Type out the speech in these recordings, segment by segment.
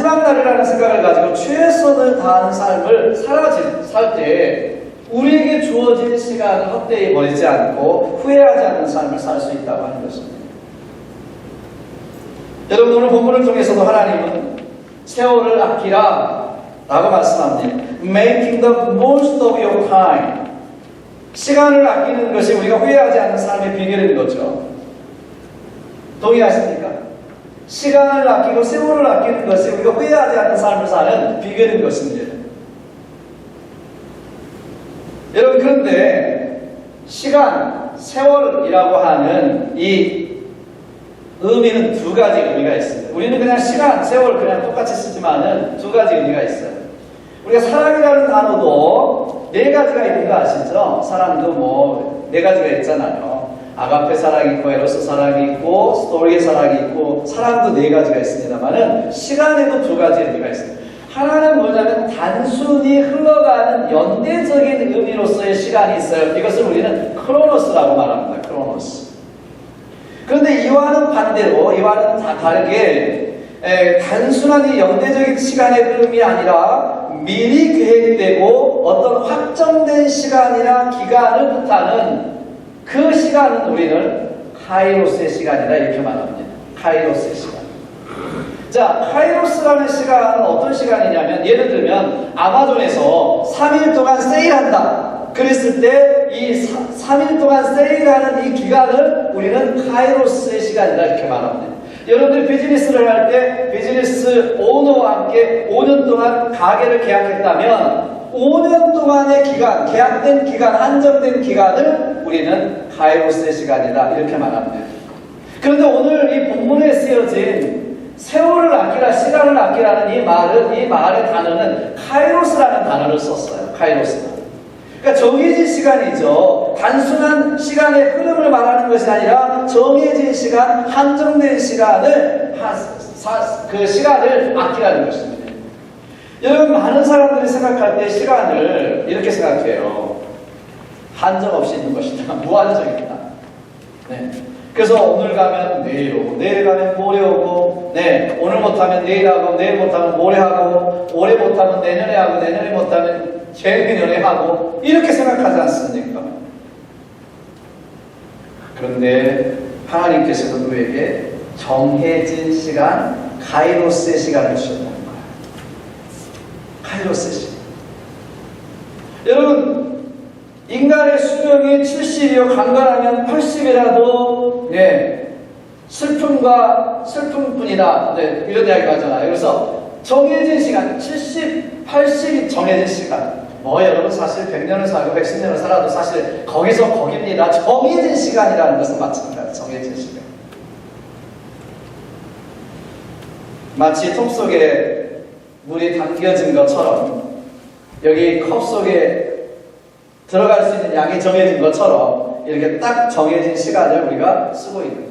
마지막 날이라는 생각을 가지고 최선을 다하는 삶을 살 때 우리에게 주어진 시간을 헛되이 버리지 않고 후회하지 않는 삶을 살 수 있다고 하는 것입니다. 여러분, 오늘 본문을 통해서도 하나님은 세월을 아끼라 라고 말씀합니다. Making the most of your time. 시간을 아끼는 것이 우리가 후회하지 않는 삶의 비결인 거죠. 동의하십니까? 시간을 아끼고 세월을 아끼는 것이 우리가 후회하지 않는 삶을 사는 비결인 것입니다. 여러분, 그런데 시간, 세월이라고 하는 이 의미는 두 가지 의미가 있습니다. 우리는 그냥 시간, 세월 그냥 똑같이 쓰지만은 두 가지 의미가 있어요. 우리가 사랑이라는 단어도 네 가지가 있는 거 아시죠? 사랑도 뭐 네 가지가 있잖아요. 아가페 사랑이 있고, 에로스 사랑이 있고, 스토리의 사랑이 있고, 사랑도 네 가지가 있습니다만은 시간에도 두 가지 의미가 있습니다. 하나는 뭐냐면 단순히 흘러가는 연대적인 의미로서의 시간이 있어요. 이것을 우리는 크로노스라고 말합니다. 크로노스. 그런데 이와는 반대로, 이와는 다르게 단순한 이 연대적인 시간의 흐름이 아니라 미리 계획되고 어떤 확정된 시간이나 기간을 뜻하는 그 시간은 우리는 카이로스의 시간이다 이렇게 말합니다. 카이로스의 시간. 자, 카이로스라는 시간은 어떤 시간이냐면, 예를 들면 아마존에서 3일 동안 세일한다 그랬을 때 이 3일 동안 세일하는 이 기간을 우리는 카이로스의 시간이다 이렇게 말합니다. 여러분들 비즈니스를 할 때 비즈니스 오너와 함께 5년 동안 가게를 계약했다면 5년 동안의 기간, 계약된 기간, 한정된 기간을 우리는 카이로스의 시간이다 이렇게 말합니다. 그런데 오늘 이 본문에 쓰여진 세월을 아끼라, 시간을 아끼라는 이 말의 단어는 카이로스라는 단어를 썼어요. 카이로스. 그러니까 정해진 시간이죠. 단순한 시간의 흐름을 말하는 것이 아니라 정해진 시간, 한정된 시간을 그 시간을 아끼라는 것입니다. 여러분, 많은 사람들이 생각할 때 시간을 이렇게 생각해요. 한정 없이 있는 것이다. 무한정이다. 네. 그래서 오늘 가면 내일 오고, 내일 가면 모레 오고, 네, 오늘 못하면 내일 하고, 내일 못하면 모레 하고, 올해 못하면 내년에 하고, 내년에 못하면 재내년에 하고, 이렇게 생각하지 않습니까? 그런데 하나님께서는 우리에게 정해진 시간, 카이로스의 시간을 주셨다는 거예요. 카이로스의 시간. 여러분, 인간의 수명이 70이요, 간간하면 80이라도, 네, 슬픔뿐이다. 네, 이런 이야기가 하잖아요. 그래서 정해진 시간, 70, 80이 정해진 시간. 여러분, 사실 100년을 살고 110년을 살아도 사실 거기서 거깁니다. 정해진 시간이라는 것은 마찬가지입니다. 정해진 시간. 마치 통 속에 물이 담겨진 것처럼, 여기 컵 속에 들어갈 수 있는 양이 정해진 것처럼 이렇게 딱 정해진 시간을 우리가 쓰고 있는 거예요.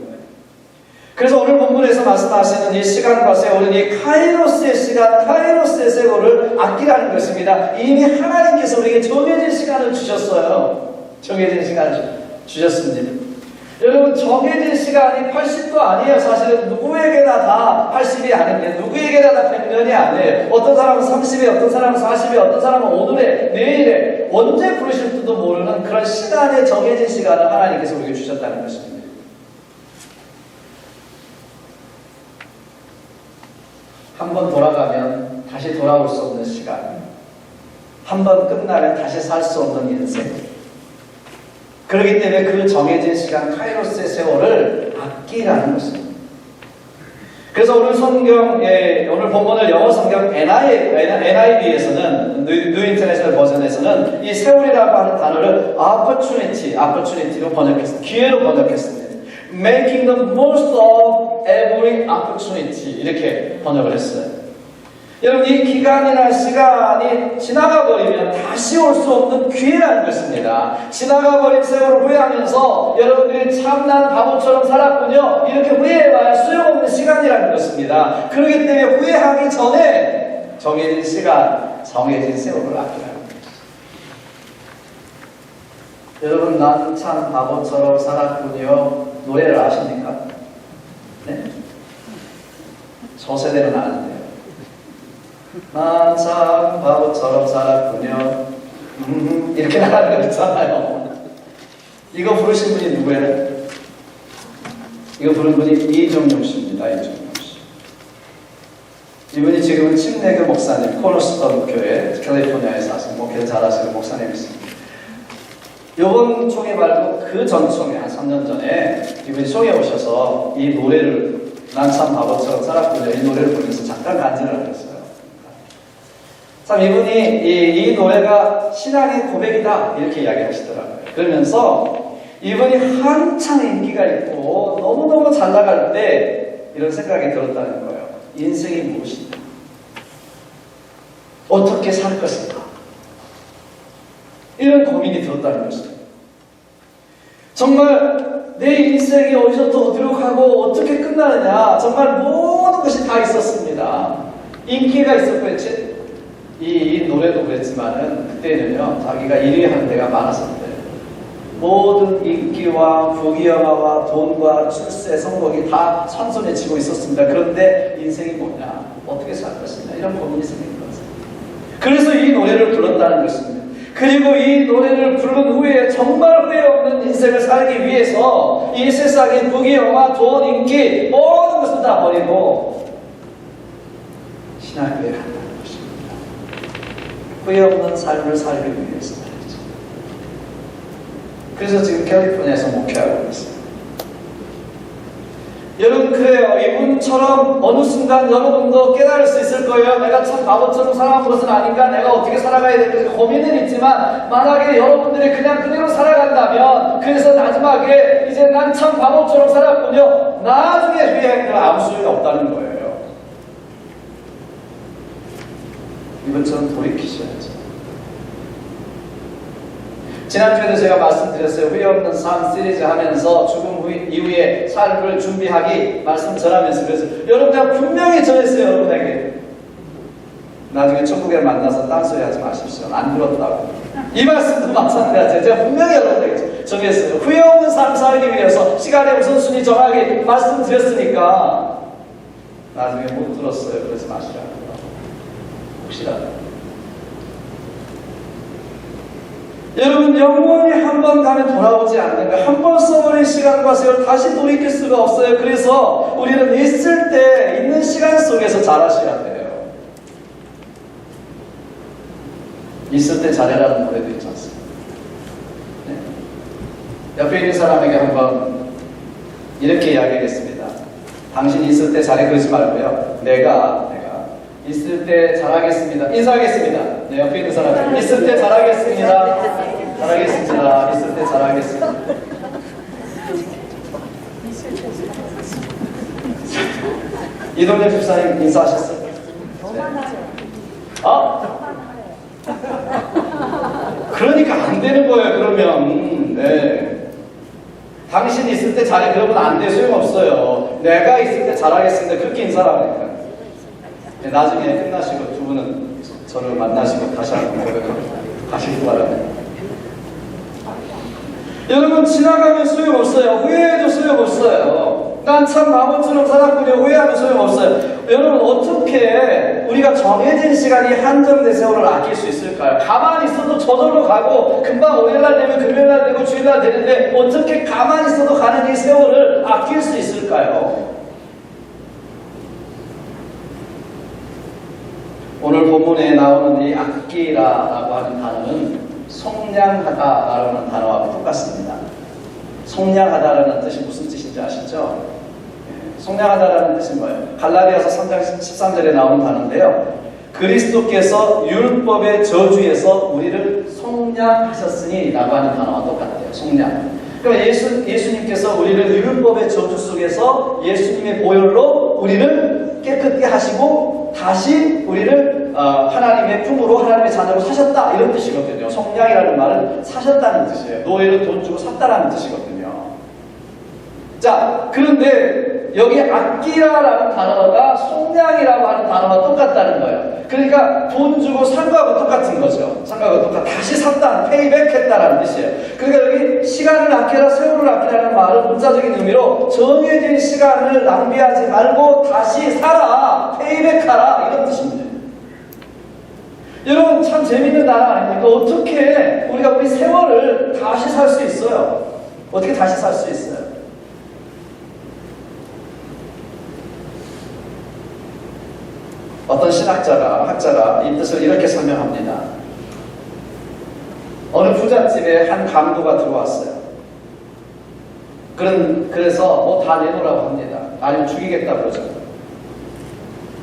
그래서 오늘 본문에서 말씀하시는 이 시간과 세월은 이 카이로스의 시간, 카이로스의 세월을 아끼라는 것입니다. 이미 하나님께서 우리에게 정해진 시간을 주셨어요. 정해진 시간을 주셨습니다. 여러분, 정해진 시간이 80도 아니에요. 사실은 누구에게나 다 80이 아닙니다. 누구에게나 다 100년이 아니에요. 어떤 사람은 30에, 어떤 사람은 40에, 어떤 사람은 오늘에, 내일에, 언제 부르실지도 모르는 그런 시간에 정해진 시간을 하나님께서 우리에게 주셨다는 것입니다. 한번 돌아가면 다시 돌아올 수 없는 시간, 한번 끝나면 다시 살 수 없는 인생. 그렇기 때문에 그 정해진 시간, 카이로스의 세월을 아끼라는 것입니다. 그래서 오늘 성경에, 오늘 본문을 영어 성경 NIV에서는, 뉴 인터내셔널 버전에서는 이 세월이라고 하는 단어를 opportunity로 번역했습니다. 기회로 번역했습니다. Making the most of every opportunity, 이렇게 번역을 했어요. 여러분, 이 기간이나 시간이 지나가 버리면 다시 올 수 없는 기회라는 것입니다. 지나가 버린 세월을 후회하면서 여러분들이 참난 바보처럼 살았군요, 이렇게 후회해봐야 소용없는 시간이라는 것입니다. 그렇기 때문에 후회하기 전에 정해진 시간, 정해진 세월을 아끼라는 것입니다. 여러분, 난 참 바보처럼 살았군요, 노래를 아십니까? 네? 저 세대는 아는데요. 난 참 바보처럼 살았군요. 이렇게 나가는 거 있잖아요. 이거 부르신 분이 누구예요? 이거 부른 분이 이종용 씨입니다. 이종용 씨. 이분이 지금은 침례교 목사님, 코너스톤 교회 캘리포니아에서 하시는 목회를 잘하시는 목사님이십니다. 요번 총회 말고 그 전 총회 한 3년 전에 이분이 총회 오셔서 이 노래를 난 참 바보처럼 살았군요. 이 노래를 부르면서 잠깐 간증을 하셨어요. 참 이분이 이 노래가 신앙의 고백이다 이렇게 이야기하시더라고요. 그러면서 이분이 한창 인기가 있고 너무너무 잘 나갈 때 이런 생각이 들었다는 거예요. 인생이 무엇인가? 어떻게 살 것인가? 이런 고민이 들었다는 것이죠. 정말 내 인생이 어디서부터 어디로 가고 어떻게 끝나느냐 정말 모든 것이 다 있었습니다. 인기가 있었고요. 이 노래도 그랬지만은 그때는요 자기가 1위 하는 데가 많았었대요. 모든 인기와 부귀영화와 돈과 출세 성공이 다 선손에 쥐고 있었습니다. 그런데 인생이 뭐냐 어떻게 살 것이냐 이런 고민이 생긴 거죠. 그래서 이 노래를 불렀다는 것입니다. 그리고 이 노래를 부른 후에 정말 후회 없는 인생을 살기 위해서 이 세상의 부귀영화 돈 인기 모든 것을 다 버리고 신앙교회에 간다는 것입니다. 후회 없는 삶을 살기 위해서 말이죠. 그래서 지금 캘리포니아에서 목회하고 있어요. 여러분 그래요. 이분처럼 어느 순간 여러분도 깨달을 수 있을 거예요. 내가 참 바보처럼 살아간 것은 아닌가? 내가 어떻게 살아가야 될지 고민은 있지만 만약에 여러분들이 그냥 그대로 살아간다면 그래서 마지막에 이제 난 참 바보처럼 살았군요. 나중에 후회하기는 아무 소용이 없다는 거예요. 이분처럼 돌이키셔야죠. 지난주에도 제가 말씀드렸어요. 후회 없는 삶 시리즈 하면서 죽음 이후의 삶을 준비하기 말씀 전하면서 그래서 여러분 제가 분명히 전했어요. 여러분에게 나중에 천국에 만나서 딴소리 하지 마십시오. 안 들었다고. 이 말씀도 마찬가지예요. 제가 분명히 여러분에게 정했어요. 후회 없는 삶 살기 위해서 시간의 우선순위 정하기 말씀드렸으니까 나중에 못 들었어요. 그러지 마시라고요. 혹시라도 여러분 영원히 한 번 가면 돌아오지 않는 거 한 번 써버린 시간과 세월 다시 돌이킬 수가 없어요. 그래서 우리는 있을 때 있는 시간 속에서 잘하셔야 돼요. 있을 때 잘해라는 노래도 있지 않습니까? 네. 옆에 있는 사람에게 한번 이렇게 이야기하겠습니다. 당신이 있을 때 잘해 그러지 말고요. 내가 있을 때 잘하겠습니다. 인사하겠습니다. 네, 옆에 있는 사람 있을 때 잘하겠습니다. 잘하겠습니다. 있을 때 잘하겠습니다. 이동엽 집사님 인사하셨어요? 네. 그러니까 안 되는 거예요. 그러면 네. 당신이 있을 때 잘해 그러면 안 돼. 소용없어요. 내가 있을 때 잘하겠습니다. 그렇게 인사를 하니까. 나중에 끝나시고 두 분은 저를 만나시고 다시 한번 고백합니다. 가시기 바랍니다. 여러분 지나가면 소용없어요. 후회해도 소용없어요. 난 참 바보처럼 살았군요. 후회하면 소용없어요. 여러분 어떻게 우리가 정해진 시간이 한정된 세월을 아낄 수 있을까요? 가만히 있어도 저절로 가고 금방 월요일날 되면 금요일날 되고 주일날 되는데 어떻게 가만히 있어도 가는 이 세월을 아낄 수 있을까요? 오늘 본문에 나오는 이 악기라고 하는 단어는 속량하다라는 단어와 똑같습니다. 속량하다라는 뜻이 무슨 뜻인지 아시죠? 속량하다라는 뜻은 뭐예요? 갈라디아서 3장 13절에 나오는 단어인데요. 그리스도께서 율법의 저주에서 우리를 속량하셨으니 라고 하는 단어와 똑같아요. 속량. 그러니까 예수님께서 우리를 율법의 저주 속에서 예수님의 보혈로 우리를 깨끗게 하시고 다시 우리를 하나님의 품으로 하나님의 자녀로 사셨다 이런 뜻이거든요. 속량이라는 말은 사셨다는 뜻이에요. 노예를 돈 주고 샀다라는 뜻이거든요. 자, 그런데 여기 악기라라는 단어가 속량이라고 하는 단어와 똑같다는 거예요. 그러니까 돈 주고 산 거하고 똑같은 거죠. 산 거하고 똑같아. 다시 샀다, 페이백했다라는 뜻이에요. 그러니까 여기 시간을 아끼라, 세월을 아끼라는 말은 문자적인 의미로 정해진 시간을 낭비하지 말고 다시 사라, 페이백하라 이런 뜻입니다. 여러분 참 재밌는 나라 아닙니까? 어떻게 우리가 우리 세월을 다시 살 수 있어요? 어떻게 다시 살 수 있어요? 어떤 학자가 이 뜻을 이렇게 설명합니다. 어느 부잣집에 한 강도가 들어왔어요. 그래서 뭐 다 내놓으라고 합니다. 아니면 죽이겠다 그러죠.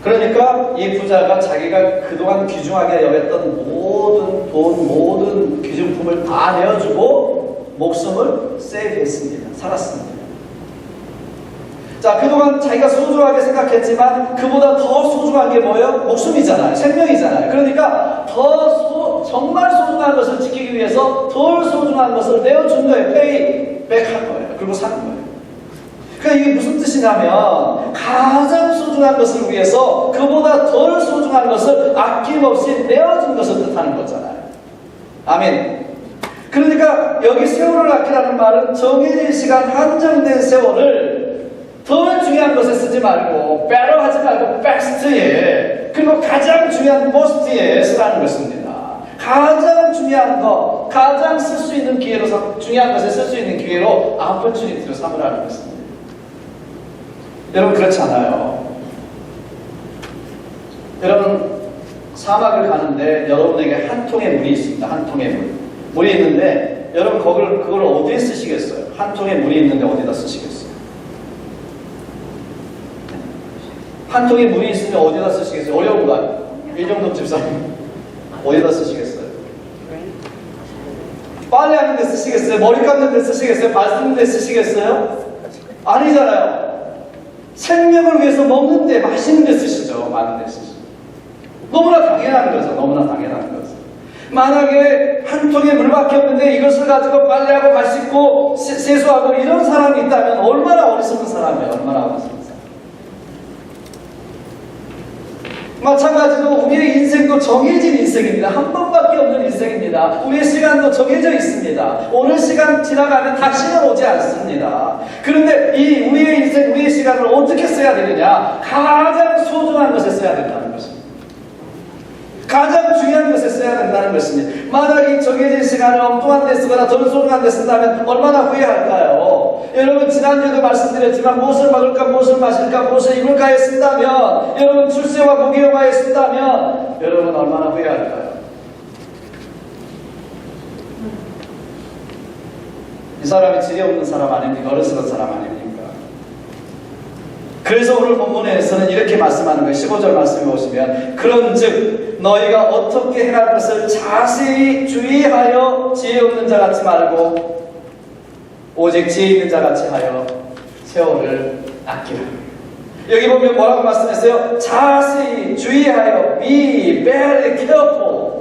그러니까 이 부자가 자기가 그동안 귀중하게 여겼던 모든 돈, 모든 귀중품을 다 내어주고 목숨을 세이브했습니다. 살았습니다. 자, 그동안 자기가 소중하게 생각했지만 그보다 더 소중한 게 뭐예요? 목숨이잖아요. 생명이잖아요. 그러니까 정말 소중한 것을 지키기 위해서 덜 소중한 것을 내어준 거예요. 페이백한 거예요. 그리고 산 거예요. 그러니까 이게 무슨 뜻이냐면 가장 소중한 것을 위해서 그보다 덜 소중한 것을 아낌없이 내어준 것을 뜻하는 거잖아요. 아멘. 그러니까 여기 세월을 아끼라는 말은 정해진 시간 한정된 세월을 더 중요한 것에 쓰지 말고 better 하지 말고 best에 그리고 가장 중요한 most에 쓰라는 것입니다. 가장 중요한 것, 가장 쓸 수 있는 기회로 중요한 것에 쓸 수 있는 기회로 opportunity로 삼으라는 것입니다. 여러분 그렇지 않아요? 여러분 사막을 가는데 여러분에게 한 통의 물이 있습니다. 한 통의 물이 있는데 여러분 그걸 어디에 쓰시겠어요? 한 통의 물이 있는데 어디다 쓰시겠어요? 한 통의 물이 있으면 어디다 쓰시겠어요? 어려운가요? 이정도 집사님 어디다 쓰시겠어요? 빨래하는 데 쓰시겠어요? 머리 감는 데 쓰시겠어요? 발 쓰는 데 쓰시겠어요? 아니잖아요. 생명을 위해서 먹는 데, 마시는 데 쓰시죠. 많은 데 쓰시죠. 너무나 당연한 거죠. 너무나 당연한 거죠. 만약에 한 통의 물밖에 없는데 이것을 가지고 빨래하고 발 씻고 세수하고 이런 사람이 있다면 얼마나 어리석은 사람이에요. 얼마나 어리석은 사람. 마찬가지로 우리의 인생도 정해진 인생입니다. 한 번밖에 없는 인생입니다. 우리의 시간도 정해져 있습니다. 오늘 시간 지나가면 다시는 오지 않습니다. 그런데 이 우리의 인생, 우리의 시간을 어떻게 써야 되느냐? 가장 소중한 것에 써야 된다는 것입니다. 가장 중요한 것에 써야 된다는 것입니다. 만약 이 정해진 시간을 엉뚱한 데 쓰거나 덜 소중한 데 쓴다면 얼마나 후회할까요? 여러분 지난주에도 말씀드렸지만 무엇을 먹을까, 무엇을 마실까, 무엇을 입을까에 쓴다면 여러분 출세와 무기여가에 쓴다면 여러분 얼마나 후회할까요? 이 사람이 지혜 없는 사람 아닙니까? 어리석은 사람 아닙니까? 그래서 오늘 본문에서는 이렇게 말씀하는 거예요. 15절 말씀에 보시면 그런즉 너희가 어떻게 행할 것을 자세히 주의하여 지혜 없는 자 같지 말고 오직 지혜 있는 자 같이 하여 세월을 아끼라. 여기 보면 뭐라고 말씀했어요? 자세히 주의하여 be very careful.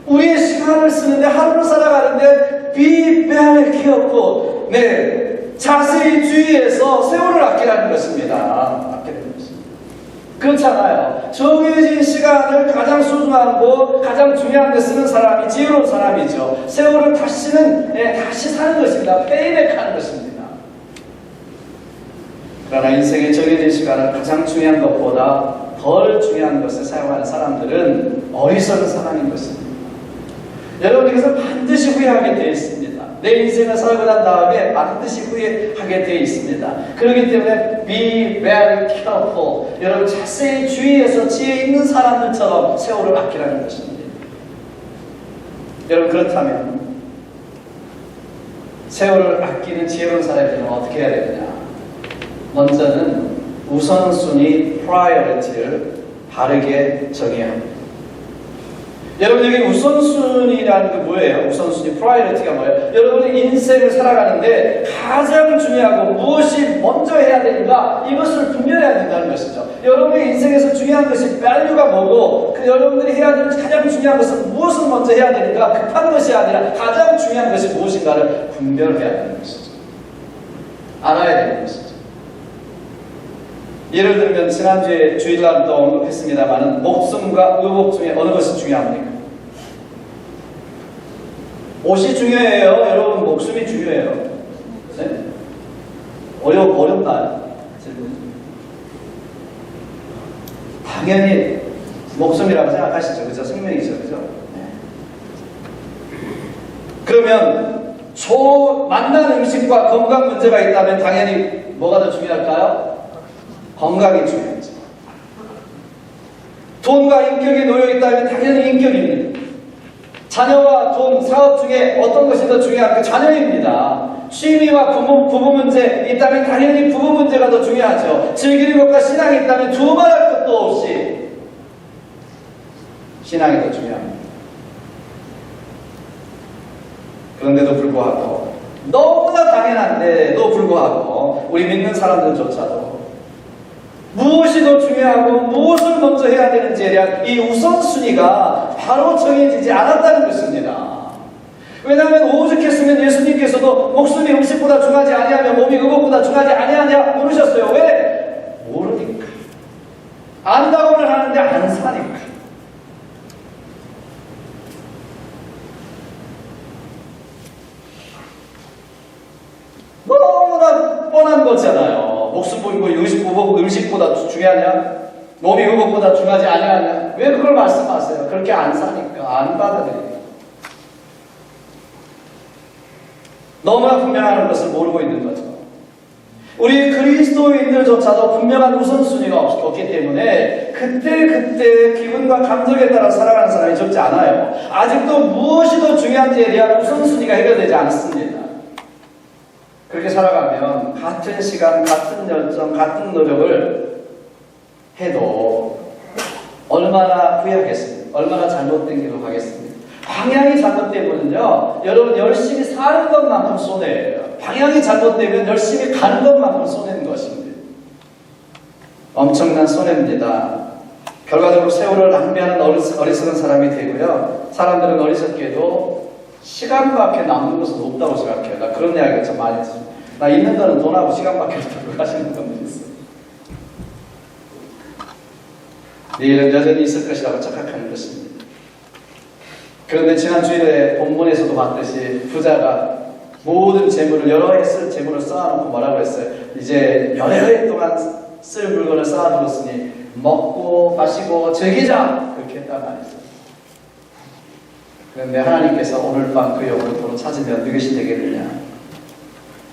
우리의 시간을 쓰는데 하루를 살아가는데 be very careful. 네. 자세히 주의해서 세월을 아끼라는 것입니다. 아끼라는 것입니다. 그렇잖아요. 정해진 시간을 가장 소중하고 가장 중요한 데 쓰는 사람이 지혜로운 사람이죠. 세월을 다시 사는 것입니다. 페이백하는 것입니다. 그러나 인생의 정해진 시간을 가장 중요한 것보다 덜 중요한 것에 사용하는 사람들은 어리석은 사람인 것입니다. 여러분에게서 반드시 후회하게 되어 있습니다. 내 인생을 살고 난 다음에 반드시 후회하게 되어 있습니다. 그렇기 때문에 be very careful. 여러분 자세히 주의해서 지혜 있는 사람들처럼 세월을 아끼라는 것입니다. 여러분 그렇다면 세월을 아끼는 지혜로운 사람들은 어떻게 해야 되느냐? 먼저는 우선순위 priority를 바르게 정해야 합니다. 여러분 여기 우선순위라는 게 뭐예요? 우선순위, 프라이어리티가 뭐예요? 여러분의 인생을 살아가는데 가장 중요하고 무엇이 먼저 해야 되는가 이것을 분별해야 된다는 것이죠. 여러분의 인생에서 중요한 것이 value가 뭐고 여러분들이 해야 되는 가장 중요한 것은 무엇을 먼저 해야 되는가 급한 것이 아니라 가장 중요한 것이 무엇인가를 분별해야 되는 것이죠. 알아야 되는 것이죠. 예를 들면 지난주에 주일날도 언급했습니다만 목숨과 의복 중에 어느 것이 중요합니까? 옷이 중요해요? 여러분 목숨이 중요해요? 네? 어렵나요? 당연히 목숨이라고 생각하시죠. 그죠? 생명이죠. 그죠? 네. 그러면 만난 음식과 건강 문제가 있다면 당연히 뭐가 더 중요할까요? 건강이 중요하죠. 돈과 인격이 놓여 있다면 당연히 인격입니다. 자녀와 돈, 사업 중에 어떤 것이 더 중요할까? 자녀입니다. 취미와 부부 문제 있다면 당연히 부부 문제가 더 중요하죠. 즐기는 것과 신앙이 있다면 두말할 것도 없이 신앙이 더 중요합니다. 그런데도 불구하고 너무나 당연한데도 불구하고 우리 믿는 사람들조차도 무엇이 더 중요하고 무엇을 먼저 해야 되는지에 대한 이 우선순위가 바로 정해지지 않았다는 것입니다. 왜냐하면 오죽했으면 예수님께서도 목숨이 음식보다 중하지 아니하며 몸이 의복보다 중하지 아니하냐 물으셨어요. 왜? 모르니까. 안다고는 하는데 안 사니까. 너무나 뻔한 거잖아요. 목숨 보이고 음식보다 중요하냐? 몸이 의복보다 중하지 아니하냐? 왜 그걸 말씀하세요? 그렇게 안 사니까, 안 받아들여요. 너무나 분명한 것을 모르고 있는 거죠. 우리 그리스도인들조차도 분명한 우선순위가 없기 때문에 그때 기분과 감정에 따라 살아가는 사람이 적지 않아요. 아직도 무엇이 더 중요한지에 대한 우선순위가 해결되지 않습니다. 그렇게 살아가면 같은 시간, 같은 열정, 같은 노력을 해도 얼마나 후회하겠습니까? 얼마나 잘못된 길로 가겠습니까? 방향이 잘못되면요, 여러분 열심히 사는 것만큼 손해예요. 방향이 잘못되면 열심히 가는 것만큼 손해인 것입니다. 엄청난 손해입니다. 결과적으로 세월을 낭비하는 어리석은 사람이 되고요. 사람들은 어리석게도 시간밖에 남는 것은 없다고 생각해요. 나 그런 이야기가 참 많이 했어요. 나 있는 거는 돈하고 시간밖에 없다고 하시는 분들이 있어요. 내일은 여전히 있을 것이라고 착각하는 것입니다. 그런데 지난 주일에 본문에서도 봤듯이 부자가 모든 재물을 여러 해 쓸 재물을 쌓아놓고 뭐라고 했어요? 이제 여러 해 동안 쓸 물건을 쌓아두었으니 먹고 마시고 즐기자! 그렇게 했단 말이죠. 그런데 하나님께서 오늘 밤 그 영혼을 도로 찾으면 누구시 되겠느냐?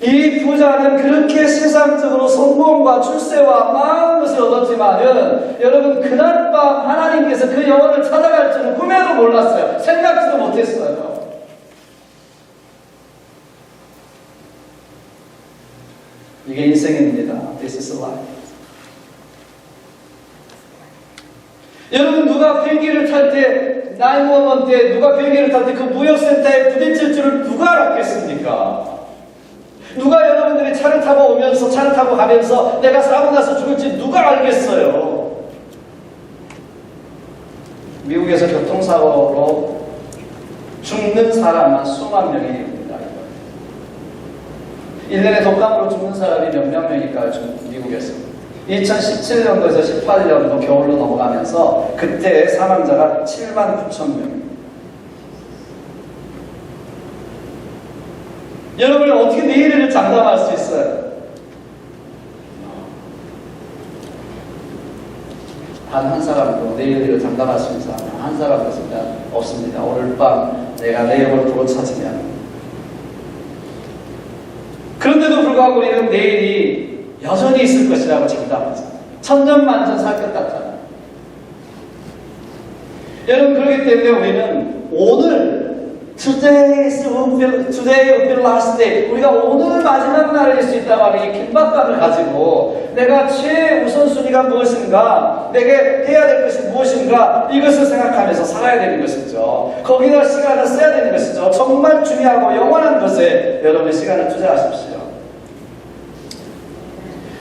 이 부자는 그렇게 세상적으로 성공과 출세와 많은 것을 얻었지만은 여러분 그날 밤 하나님께서 그 영혼을 찾아갈 줄은 꿈에도 몰랐어요. 생각지도 못했어요. 이게 인생입니다. This is life. 여러분 누가 비행기를 탈 때 911 때 누가 비행기를 탈 때 그 무역센터에 부딪힐 줄을 누가 알았겠습니까? 누가 여러분들이 차를 타고 오면서 차를 타고 가면서 내가 사고 나서 죽을지 누가 알겠어요? 미국에서 교통사고로 죽는 사람만 수만 명이 됩니다. 1년에 독감으로 죽는 사람이 몇 명일까요? 미국에서 2017년도에서 18년도 겨울로 넘어가면서 그때 사망자가 7만 9천 명. 여러분 어떻게 내일을 장담할 수 있어요? 단 한 사람도 내일을 장담할 수 있는 사람 한 사람도 진짜 없습니다. 오늘 밤 내가 내 영혼을 보고 찾으면. 그런데도 불구하고 우리는 내일이 여전히 있을 것이라고 장담하잖아요. 천전만전 살 것 같잖아요. 여러분 그렇기 때문에 우리는 오늘 Today will be last day. 우리가 오늘 마지막 날일 수 있다고 하는 이 긴박감을 가지고 내가 최우선순위가 무엇인가, 내게 해야 될 것이 무엇인가 이것을 생각하면서 살아야 되는 것이죠. 거기다 시간을 써야 되는 것이죠. 정말 중요하고 영원한 것에 여러분의 시간을 투자하십시오.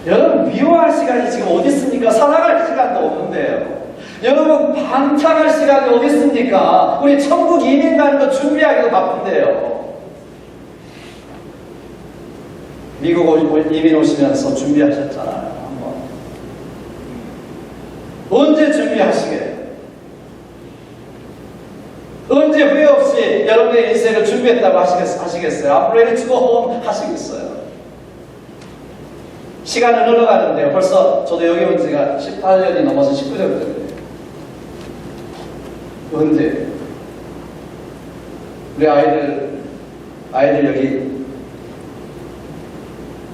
여러분 미워할 시간이 지금 어디 있습니까? 살아갈 시간도 없는데요. 여러분 방탕할 시간이 어디 있습니까? 우리 천국 이민 가는 거 준비하기도 바쁜데요. 미국 이민 오시면서 준비하셨잖아요. 한번. 언제 준비하시게요? 언제 후회 없이 여러분의 인생을 준비했다고 하시겠어요? I'm ready to go home 하시겠어요? 시간은 흘러가는데요. 벌써 저도 여기 온 지가 18년이 넘어서 19년 됐는데 언제? 우리 아이들 여기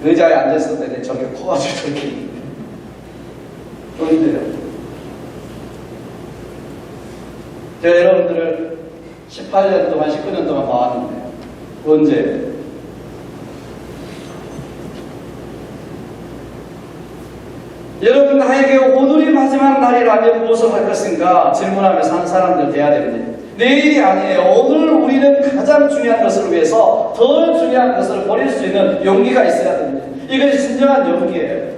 의자에 앉았을 때 저기 커가지고 저렇게 있는데 언제요? 제가 여러분들을 18년 동안 19년 동안 봐왔는데 언제? 여러분 나에게 오늘이 마지막 날이라면 무엇을 할 것인가 질문하면서 한 사람들 돼야 됩니다. 내일이 아니에요. 오늘 우리는 가장 중요한 것을 위해서 더 중요한 것을 버릴 수 있는 용기가 있어야 됩니다. 이것이 진정한 용기예요.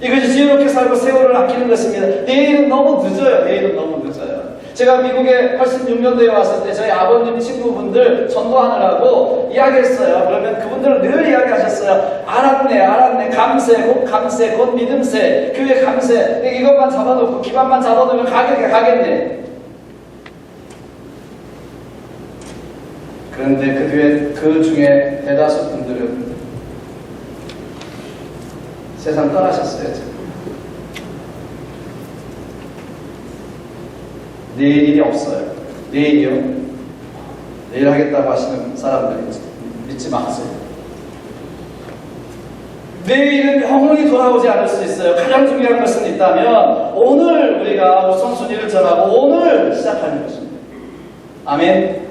이것이 지혜롭게 살고 세월을 아끼는 것입니다. 내일은 너무 늦어요. 내일은 너무 늦어요. 제가 미국에 86년도에 왔을 때 저희 아버님 친구분들 전도하느라고 이야기했어요. 그러면 그분들은 늘 이야기하셨어요. 알았네. 감세, 곧 믿음세, 교회 감세. 이것만 잡아놓고 기반만 잡아놓으면 가겠네. 그런데 그 중에 대다수 분들은 세상 떠나셨어요. 지금. 내일이 없어요. 내일이요? 내일 하겠다고 하시는 사람들 믿지 마세요. 내일은 영원히 돌아오지 않을 수 있어요. 가장 중요한 것은 있다면 오늘 우리가 우선순위를 정하고 오늘 시작하는 것입니다. 아멘.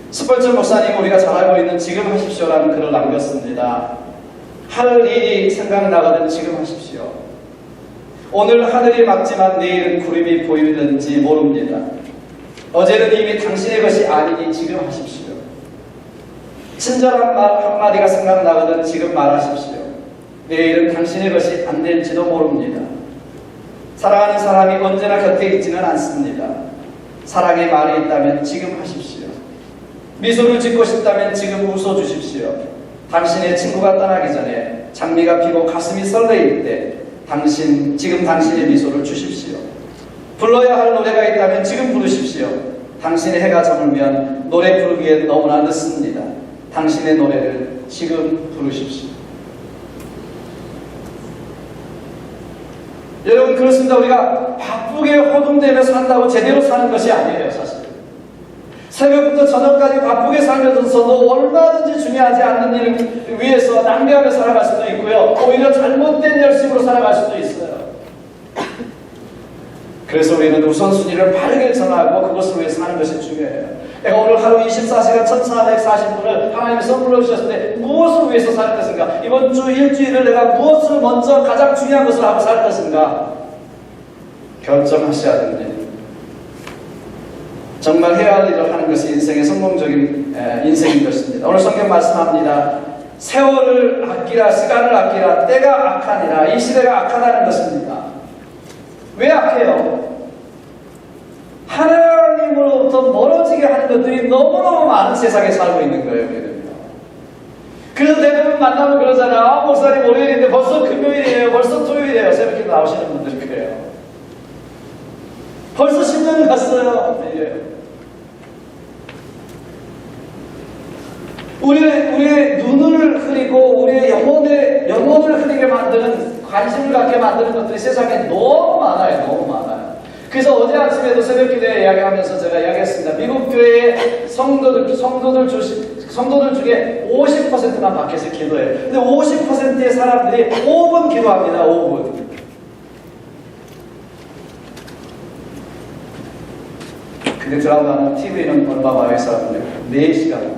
스펄전 목사님 우리가 잘 알고 있는 지금 하십시오라는 글을 남겼습니다. 할 일이 생각나거든 지금 하십시오. 오늘 하늘이 맑지만 내일은 구름이 보이는지 모릅니다. 어제는 이미 당신의 것이 아니니 지금 하십시오. 친절한 말 한마디가 생각나거든 지금 말하십시오. 내일은 당신의 것이 안 될지도 모릅니다. 사랑하는 사람이 언제나 곁에 있지는 않습니다. 사랑의 말이 있다면 지금 하십시오. 미소를 짓고 싶다면 지금 웃어주십시오. 당신의 친구가 떠나기 전에 장미가 피고 가슴이 설레일 때 지금 당신의 미소를 주십시오. 불러야 할 노래가 있다면 지금 부르십시오. 당신의 해가 저물면 노래 부르기엔 너무나 늦습니다. 당신의 노래를 지금 부르십시오. 여러분 그렇습니다. 우리가 바쁘게 허둥대며 산다고 제대로 사는 것이 아니에요. 사실 새벽부터 저녁까지 바쁘게 살면서도 얼마든지 중요하지 않는 일을 위해서 낭비하며 살아갈 수도 있고요. 오히려 잘못된 열심으로 살아갈 수도 있어요. 그래서 우리는 우선순위를 바르게 정하고 그것을 위해 사는 것이 중요해요. 내가 오늘 하루 24시간 1440분을 하나님이 선물로 주셨을 때 무엇을 위해서 살 것인가? 이번 주 일주일을 내가 무엇을 먼저 가장 중요한 것을 하고 살 것인가? 결정하셔야 됩니다. 정말 해야 할 일을 하는 것이 인생의 성공적인 인생인 것입니다. 오늘 성경 말씀합니다. 세월을 아끼라, 시간을 아끼라, 때가 악하니라. 이 시대가 악하다는 것입니다. 왜 악해요? 하나님으로부터 멀어지게 하는 것들이 너무너무 많은 세상에 살고 있는 거예요. 우리는요. 그래서 대부분 만나면 그러잖아요. 아, 목사님 월요일인데 벌써 금요일이에요. 벌써 토요일이에요. 새벽에 나오시는 분들이 그래요. 벌써 10년 갔어요. 이래요. 우리의 눈을 흐리고 우리의 영혼을 흐리게 만드는 관심을 갖게 만드는 것들이 세상에 너무 많아요. 너무 많아요. 그래서 어제 아침에도 새벽기도에 이야기하면서 제가 이야기했습니다. 미국 교회의 성도들 중에 50%만 밖에서 기도해요. 근데 50%의 사람들이 5분 기도합니다. 5분. 근데 드라마는 TV는 얼마 봐요, 사람들? 4시간.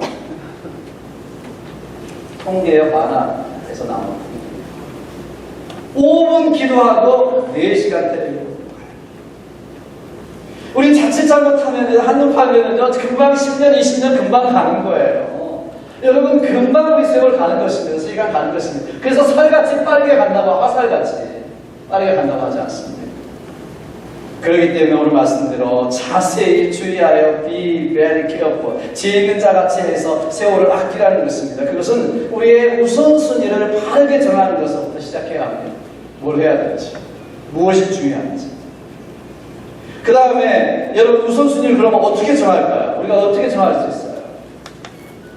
통계요, 만화에서 나오는 5분 기도하고 4시간 때리고. 우리 자칫 잘못하면 한눈 팔면은요, 금방 10년, 20년 금방 가는 거예요. 여러분, 금방 우리 세월 가는 것입니다. 시간 가는 것입니다. 그래서 설같이 빠르게 간다고, 화살같이 빠르게 간다고 하지 않습니다. 그렇기 때문에 오늘 말씀대로 자세히 주의하여 be very careful. 지혜 있는 자같이 해서 세월을 아끼라는 것입니다. 그것은 우리의 우선순위를 바르게 정하는 것부터 시작해야 합니다. 뭘 해야 될지, 무엇이 중요한지. 그 다음에 여러분 우선순위를 그러면 어떻게 정할까요? 우리가 어떻게 정할 수 있어요?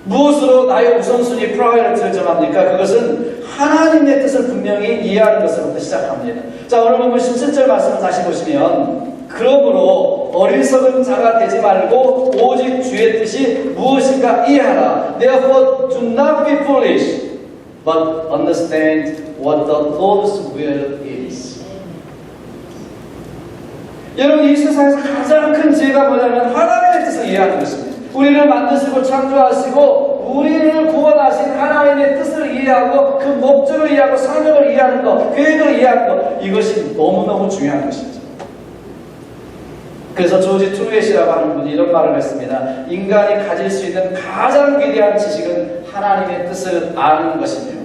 무엇으로 나의 우선순위 프라이어리티를 정합니까? 그것은 하나님의 뜻을 분명히 이해하는 것으로부터 시작합니다. 자, 오늘 본문 17절 말씀을 다시 보시면 그러므로 어리석은 자가 되지 말고 오직 주의 뜻이 무엇인가 이해하라. Therefore do not be foolish, but understand what the Lord's will is. 여러분, 이 세상에서 가장 큰 지혜가 뭐냐면 하나님의 뜻을 이해하는 것입니다. 우리를 만드시고 창조하시고 우리를 구원하신 하나님의 뜻을 이해하고 그 목적을 이해하고 사명을 이해하는 것, 계획을 이해하는 것, 이것이 너무너무 중요한 것이죠. 그래서 조지 트루엣이라고 하는 분이 이런 말을 했습니다. 인간이 가질 수 있는 가장 위대한 지식은 하나님의 뜻을 아는 것이며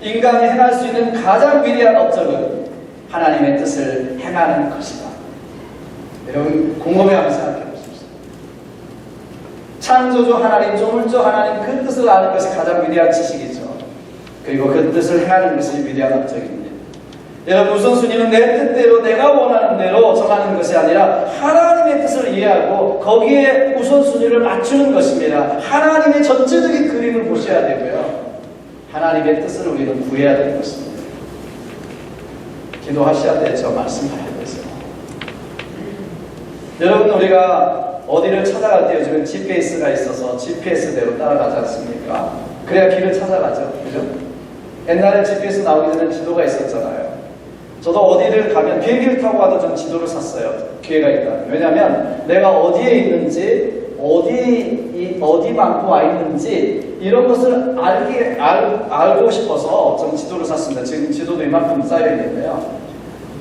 인간이 행할 수 있는 가장 위대한 업적은 하나님의 뜻을 행하는 것이다. 여러분, 곰곰이하면서 생각해 보십시오. 창조주 하나님, 조물주 하나님, 그 뜻을 아는 것이 가장 위대한 지식이죠. 그리고 그 뜻을 행하는 것이 위대한 업적입니다. 여러분, 우선순위는 내 뜻대로 내가 원하는 대로 정하는 것이 아니라 하나님의 뜻을 이해하고 거기에 우선순위를 맞추는 것입니다. 하나님의 전체적인 그림을 보셔야 되고요. 하나님의 뜻을 우리는 구해야 되는 것입니다. 기도하셔야 되죠. 말씀하셔야 되죠. 여러분, 우리가 어디를 찾아갈 때 요즘은 GPS가 있어서 GPS대로 따라가지 않습니까? 그래야 길을 찾아가죠. 그죠? 옛날에 GPS 나오기 전에 지도가 있었잖아요. 저도 어디를 가면 비행기를 타고 가도 좀 지도를 샀어요. 기회가 있다. 왜냐하면 내가 어디에 있는지, 어디만큼 와 있는지 이런 것을 알고 싶어서 좀 지도를 샀습니다. 지금 지도도 이만큼 쌓여 있는데요.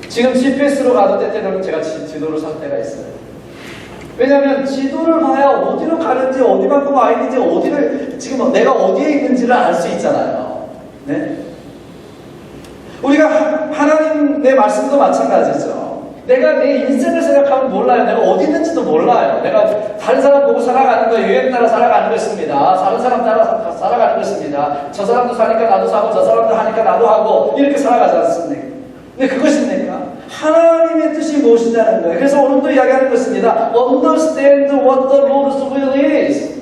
지금 GPS로 가도 때때로는 제가 지도를 살 때가 있어요. 왜냐하면 지도를 봐야 어디로 가는지, 어디만큼 와 있는지, 어디를 지금 내가 어디에 있는지를 알 수 있잖아요. 네? 우리가 하나님의 말씀도 마찬가지죠. 내가 내 인생을 생각하면 몰라요. 내가 어디 있는지도 몰라요. 내가 다른 사람 보고 살아가는 거 유행 따라 살아가는 것입니다. 다른 사람 따라 살아가는 것입니다. 저 사람도 사니까 나도 사고 저 사람도 하니까 나도 하고 이렇게 살아가지 않습니까? 근데 그것입니까? 하나님의 뜻이 무엇이냐는 거예요. 그래서 오늘도 이야기하는 것입니다. Understand what the Lord's will is.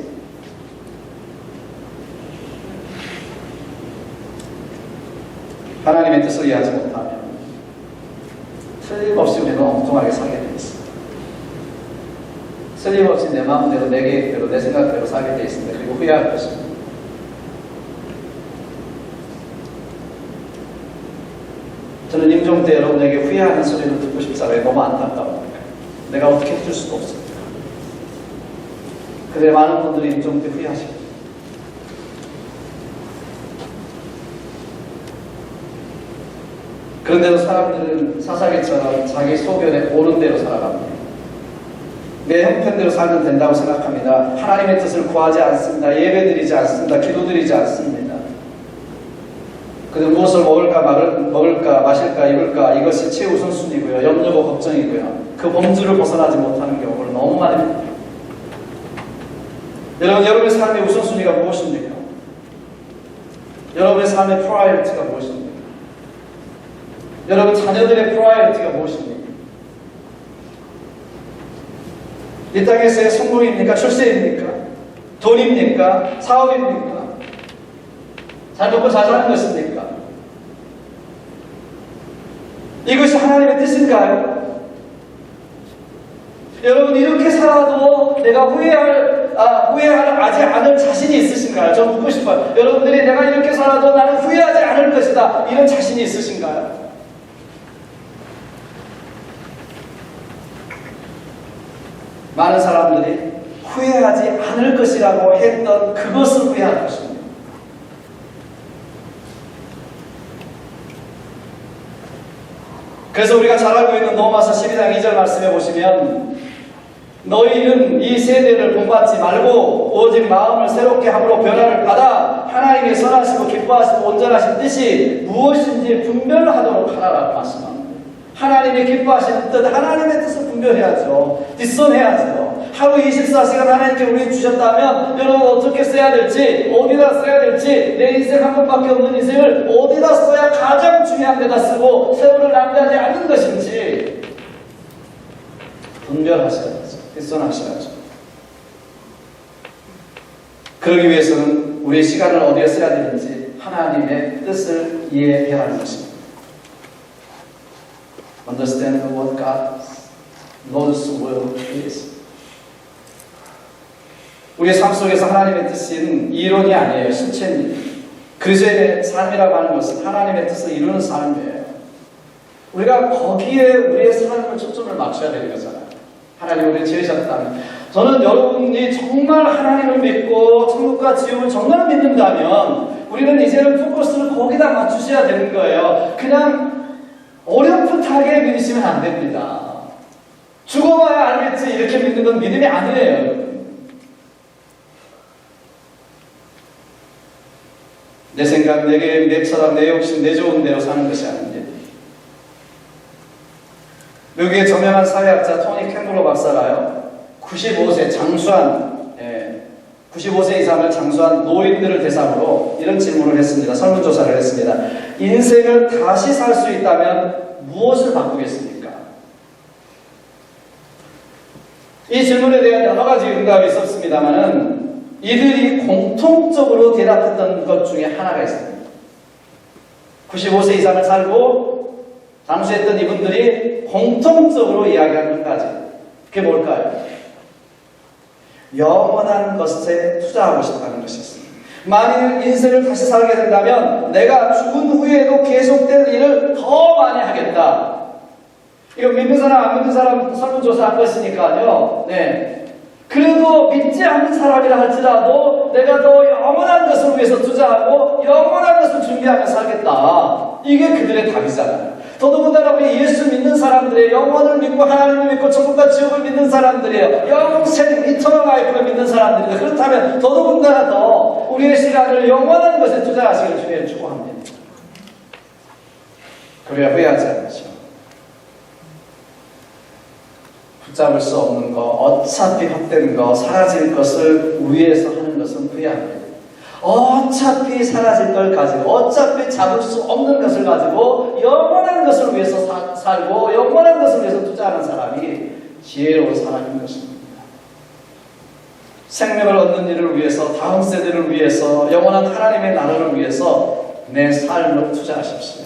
하나님의 뜻을 이해하지 못하면 틀림없이 우리는 엉뚱하게 살게 되어 있습니다. 틀림없이 내 마음대로, 내 계획대로, 내 생각대로 살게 되어 있습니다. 그리고 후회할 것입니다. 저는 임종 때 여러분에게 후회하는 소리를 듣고 싶지 않아요. 너무 안타까워요. 내가 어떻게 해줄 수도 없습니다. 그래, 많은 분들이 임종 때 후회하십니다. 그런데도 사람들은 사사기처럼 자기 소견에 옳은 대로 살아갑니다. 내 형편대로 살면 된다고 생각합니다. 하나님의 뜻을 구하지 않습니다. 예배드리지 않습니다. 기도드리지 않습니다. 그래서 무엇을 먹을까, 마실까, 입을까, 이것이 최우선순위고요. 염려고 걱정이고요. 그 범주를 벗어나지 못하는 경우를 너무 많이 봅니다. 여러분, 여러분의 삶의 우선순위가 무엇입니까? 여러분의 삶의 프라이어티가 무엇입니까? 여러분 자녀들의 프라이어티가 무엇입니까? 이 땅에서의 성공입니까? 출세입니까? 돈입니까? 사업입니까? 잘 먹고 잘 사는 것입니까? 이것이 하나님의 뜻인가요? 여러분, 이렇게 살아도 내가 후회하지 않을 자신이 있으신가요? 저 묻고 싶어요. 여러분들이 내가 이렇게 살아도 나는 후회하지 않을 것이다, 이런 자신이 있으신가요? 많은 사람들이 후회하지 않을 것이라고 했던 그것을 후회할 것입니다. 그래서 우리가 잘 알고 있는 로마서 12장 2절 말씀해 보시면 너희는 이 세대를 본받지 말고 오직 마음을 새롭게 함으로 변화를 받아 하나님의 선하시고 기뻐하시고 온전하신 뜻이 무엇인지 분별하도록 하라라고 말씀합니다. 하나님의 기뻐하시는 뜻, 하나님의 뜻을 분별해야죠. 뒷선해야죠. 하루 24시간 하나님께 우리 주셨다면 여러분 어떻게 써야 될지, 어디다 써야 될지, 내 인생 한 번밖에 없는 인생을 어디다 써야 가장 중요한 데다 쓰고 세월을 낭비하지 않는 것인지 분별하셔야죠. 뒷선하셔야죠. 그러기 위해서는 우리의 시간을 어디에 써야 되는지 하나님의 뜻을 이해해야 하는 것입니다. Understand what God is. knows will is. 우리의 삶 속에서 하나님의 뜻은 이론이 아니에요. 실체입니다. 그리스도의 삶이라고 하는 것은 하나님의 뜻을 이루는 삶이에요. 우리가 거기에 우리의 삶을 초점을 맞춰야 되는 거잖아요. 하나님 우리를 지으셨다면. 저는 여러분이 정말 하나님을 믿고 천국과 지옥을 정말 믿는다면 우리는 이제는 포커스를 거기다 맞추셔야 되는 거예요. 그냥 어렴풋하게 믿으시면 안 됩니다. 죽어봐야 알겠지 이렇게 믿는 건 믿음이 아니에요, 여러분. 내 생각, 내 계획, 내 철학, 내 욕심, 내 좋은 대로 사는 것이 아닙니다. 미국의 저명한 사회학자 토니 캠블러 박사가요, 95세 장수한, 95세 이상을 장수한 노인들을 대상으로 이런 질문을 했습니다. 설문조사를 했습니다. 인생을 다시 살 수 있다면 무엇을 바꾸겠습니까? 이 질문에 대한 여러 가지 응답이 있었습니다만은 이들이 공통적으로 대답했던 것 중에 하나가 있습니다. 95세 이상을 살고 장수했던 이분들이 공통적으로 이야기하는 한 가지. 그게 뭘까요? 영원한 것에 투자하고 싶다는 것이었습니다. 만일 인생을 다시 살게 된다면 내가 죽은 후에도 계속될 일을 더 많이 하겠다. 이거 믿는 사람 안 믿는 사람 설문조사한 것이니까요. 네. 그래도 믿지 않는 사람이라 할지라도 내가 더 영원한 것을 위해서 투자하고 영원한 것을 준비하며 살겠다. 이게 그들의 답이잖아요. 더더군다나 우리 예수 믿는 사람들의 영혼을 믿고 하나님을 믿고 천국과 지옥을 믿는 사람들이에요. 영생, 이터널 라이프를 믿는 사람들이에요. 그렇다면 더더군다나 더 우리의 시간을 영원한 것에 투자하시길 주님 축복합니다. 그래야 후회하지 않죠. 붙잡을 수 없는 거, 어차피 헛된 거, 사라질 것을 위해서 하는 것은 후회합니다. 어차피 사라질 걸 가지고, 어차피 잡을 수 없는 것을 가지고 영원한 것을 위해서 살고 영원한 것을 위해서 투자하는 사람이 지혜로운 사람인 것입니다. 생명을 얻는 일을 위해서, 다음 세대를 위해서, 영원한 하나님의 나라를 위해서 내 삶을 투자하십시오.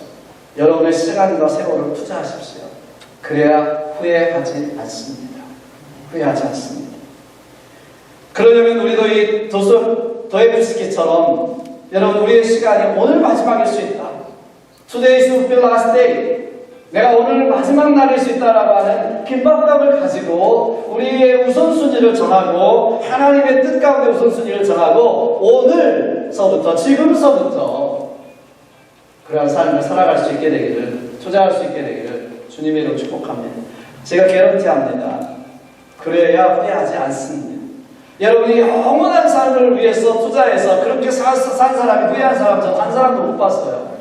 여러분의 시간과 세월을 투자하십시오. 그래야 후회하지 않습니다. 후회하지 않습니다. 그러려면 우리도 이 도stoyevsky처럼 여러분 우리의 시간이 오늘 마지막일 수 있다. Today is the last day. 내가 오늘 마지막 날일 수 있다라고 하는 긴박감을 가지고 우리의 우선순위를 정하고 하나님의 뜻 가운데 우선순위를 정하고 오늘서부터 지금서부터 그러한 삶을 살아갈 수 있게 되기를, 투자할 수 있게 되기를 주님의 이름으로 축복합니다. 제가 개런티합니다. 그래야 후회하지 않습니다. 여러분이 영원한 삶을 위해서 투자해서 그렇게 산 사람이 후회한 사람 전 한 사람도 못 봤어요.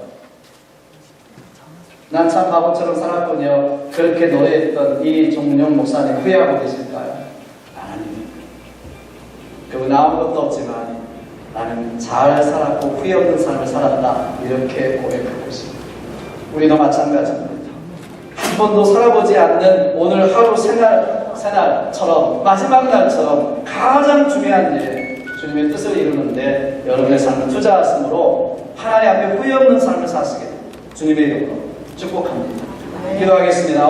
난 참 바보처럼 살았군요. 그렇게 노래했던 이종용 목사님 후회하고 계실까요? 아닙니다. 그리고 나 아무것도 없지만 나는 잘 살았고 후회 없는 삶을 살았다. 이렇게 고백하고 있습니다. 우리도 마찬가지입니다. 한 번도 살아보지 않는 오늘 하루 새날처럼 마지막 날처럼 가장 중요한 일, 주님의 뜻을 이루는데 여러분의 삶을 투자하심으로 하나님 앞에 후회 없는 삶을 사시게 주님의 이름으로 축복합니다. 기도하겠습니다.